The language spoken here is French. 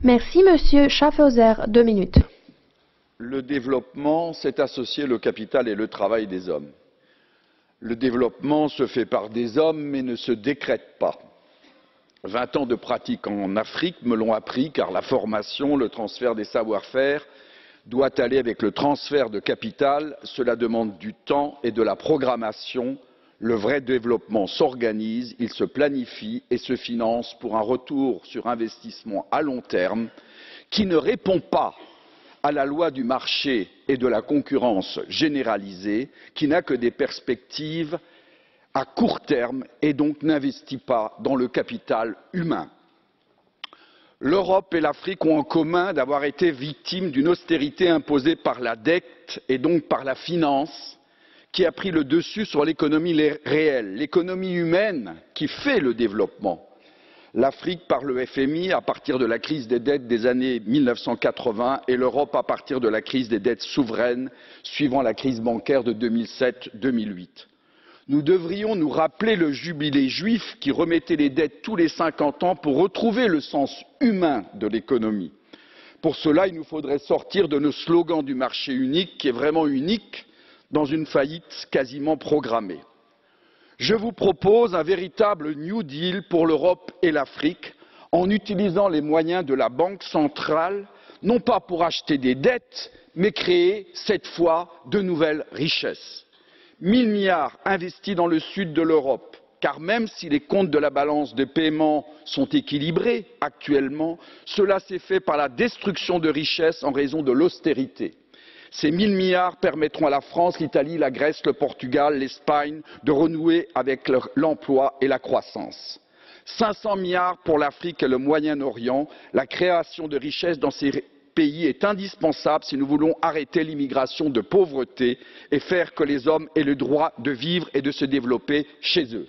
Merci, Monsieur Schaffhauser. 2 minutes. Le développement, c'est associer le capital et le travail des hommes. Le développement se fait par des hommes, mais ne se décrète pas. 20 ans de pratique en Afrique me l'ont appris, car la formation, le transfert des savoir-faire doit aller avec le transfert de capital. Cela demande du temps et de la programmation. Le vrai développement s'organise, il se planifie et se finance pour un retour sur investissement à long terme qui ne répond pas à la loi du marché et de la concurrence généralisée, qui n'a que des perspectives à court terme et donc n'investit pas dans le capital humain. L'Europe et l'Afrique ont en commun d'avoir été victimes d'une austérité imposée par la dette et donc par la finance, qui a pris le dessus sur l'économie réelle, l'économie humaine qui fait le développement. L'Afrique par le FMI à partir de la crise des dettes des années 1980 et l'Europe à partir de la crise des dettes souveraines suivant la crise bancaire de 2007-2008. Nous devrions nous rappeler le jubilé juif qui remettait les dettes tous les 50 ans pour retrouver le sens humain de l'économie. Pour cela, il nous faudrait sortir de nos slogans du marché unique, qui est vraiment unique, dans une faillite quasiment programmée. Je vous propose un véritable New Deal pour l'Europe et l'Afrique, en utilisant les moyens de la Banque centrale, non pas pour acheter des dettes, mais créer, cette fois, de nouvelles richesses. 1 000 milliards investis dans le sud de l'Europe, car même si les comptes de la balance des paiements sont équilibrés actuellement, cela s'est fait par la destruction de richesses en raison de l'austérité. Ces 1 000 milliards permettront à la France, l'Italie, la Grèce, le Portugal, l'Espagne de renouer avec l'emploi et la croissance. 500 milliards pour l'Afrique et le Moyen-Orient. La création de richesses dans ces pays est indispensable si nous voulons arrêter l'immigration de pauvreté et faire que les hommes aient le droit de vivre et de se développer chez eux.